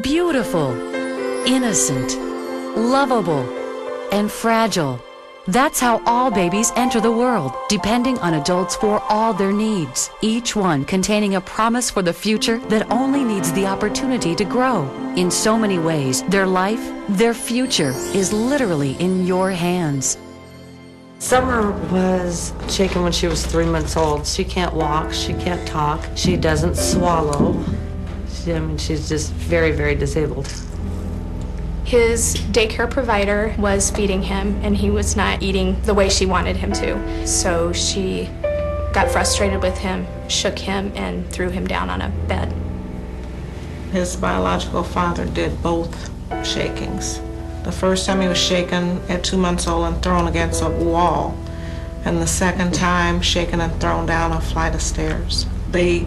beautiful, innocent, lovable, and fragile. That's how all babies enter the world, depending on adults for all their needs, each one containing a promise for the future that only needs the opportunity to grow. In so many ways, their life, their future, is literally in your hands. Summer was shaken when she was 3 months old. She can't walk, she can't talk, she doesn't swallow. She's just very, very disabled. His daycare provider was feeding him, and he was not eating the way she wanted him to. So she got frustrated with him, shook him, and threw him down on a bed. His biological father did both shakings. The first time he was shaken at 2 months old and thrown against a wall, and the second time shaken and thrown down a flight of stairs. They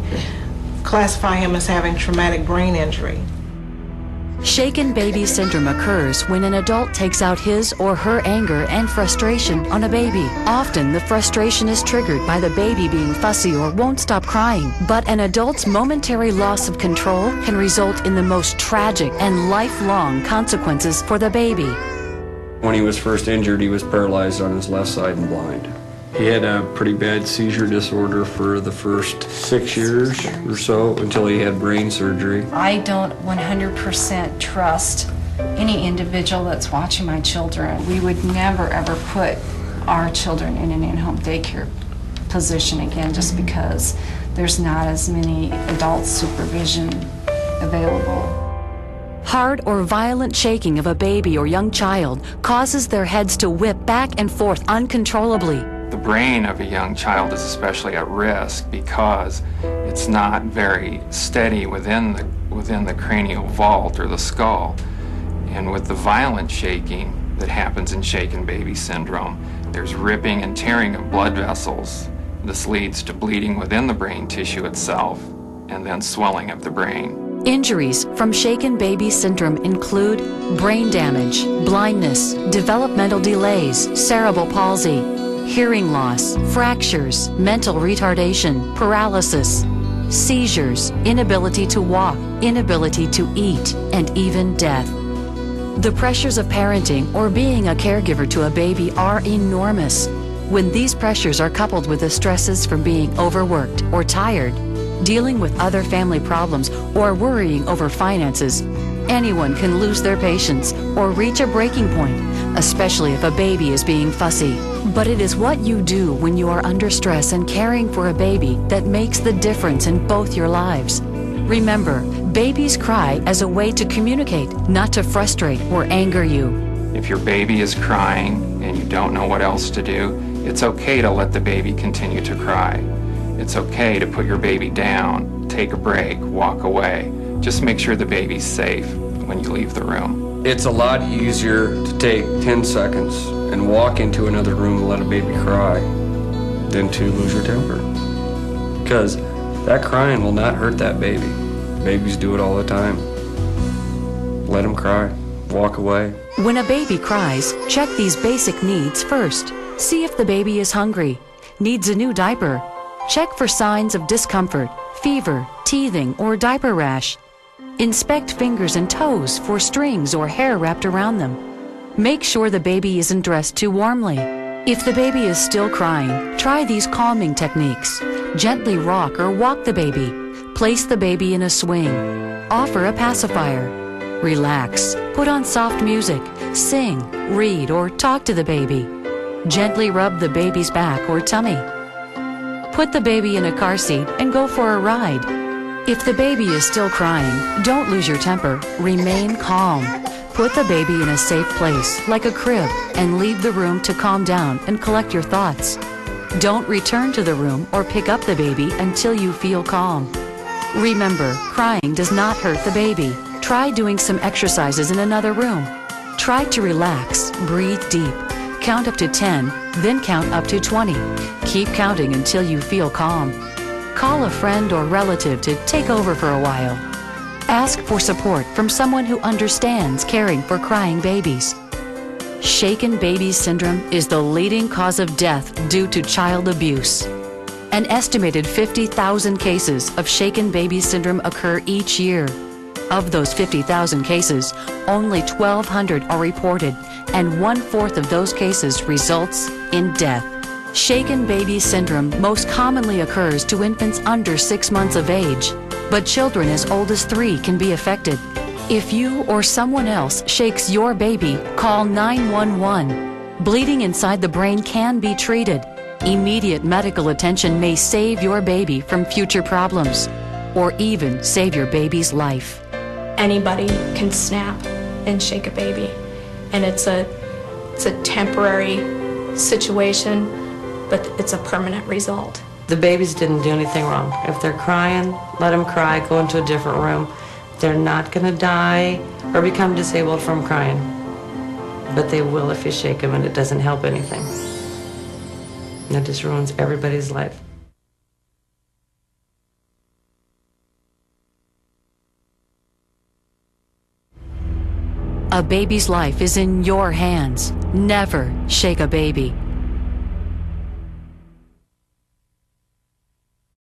classify him as having traumatic brain injury. Shaken baby syndrome occurs when an adult takes out his or her anger and frustration on a baby. Often the frustration is triggered by the baby being fussy or won't stop crying, but an adult's momentary loss of control can result in the most tragic and lifelong consequences for the baby. When he was first injured, he was paralyzed on his left side and blind. He had a pretty bad seizure disorder for the first 6 years or so until he had brain surgery. I don't 100% trust any individual that's watching my children. We would never ever put our children in an in-home daycare position again just because there's not as many adult supervision available. Hard or violent shaking of a baby or young child causes their heads to whip back and forth uncontrollably. The brain of a young child is especially at risk because it's not very steady within the cranial vault or the skull. And with the violent shaking that happens in shaken baby syndrome, there's ripping and tearing of blood vessels. This leads to bleeding within the brain tissue itself and then swelling of the brain. Injuries from shaken baby syndrome include brain damage, blindness, developmental delays, cerebral palsy, hearing loss, fractures, mental retardation, paralysis, seizures, inability to walk, inability to eat, and even death. The pressures of parenting or being a caregiver to a baby are enormous. When these pressures are coupled with the stresses from being overworked or tired, dealing with other family problems, or worrying over finances, anyone can lose their patience or reach a breaking point, especially if a baby is being fussy. But it is what you do when you are under stress and caring for a baby that makes the difference in both your lives. Remember, babies cry as a way to communicate, not to frustrate or anger you. If your baby is crying and you don't know what else to do, it's okay to let the baby continue to cry. It's okay to put your baby down, take a break, walk away. Just make sure the baby's safe when you leave the room. It's a lot easier to take 10 seconds and walk into another room and let a baby cry than to lose your temper. Because that crying will not hurt that baby. Babies do it all the time. Let them cry. Walk away. When a baby cries, check these basic needs first. See if the baby is hungry, needs a new diaper. Check for signs of discomfort, fever, teething, or diaper rash. Inspect fingers and toes for strings or hair wrapped around them. Make sure the baby isn't dressed too warmly. If the baby is still crying, try these calming techniques. Gently rock or walk the baby. Place the baby in a swing. Offer a pacifier. Relax. Put on soft music. Sing, read, or talk to the baby. Gently rub the baby's back or tummy. Put the baby in a car seat and go for a ride. If the baby is still crying, don't lose your temper. Remain calm. Put the baby in a safe place, like a crib, and leave the room to calm down and collect your thoughts. Don't return to the room or pick up the baby until you feel calm. Remember, crying does not hurt the baby. Try doing some exercises in another room. Try to relax, breathe deep. Count up to 10, then count up to 20. Keep counting until you feel calm. Call a friend or relative to take over for a while. Ask for support from someone who understands caring for crying babies. Shaken baby syndrome is the leading cause of death due to child abuse. An estimated 50,000 cases of shaken baby syndrome occur each year. Of those 50,000 cases, only 1,200 are reported, and 1/4 of those cases results in death. Shaken baby syndrome most commonly occurs to infants under 6 months of age, but children as old as 3 can be affected. If you or someone else shakes your baby, call 911. Bleeding inside the brain can be treated. Immediate medical attention may save your baby from future problems, or even save your baby's life. Anybody can snap and shake a baby, and it's a temporary situation, but it's a permanent result. The babies didn't do anything wrong. If they're crying, let them cry, go into a different room. They're not going to die or become disabled from crying, but they will if you shake them, and it doesn't help anything. That just ruins everybody's life. A baby's life is in your hands. Never shake a baby.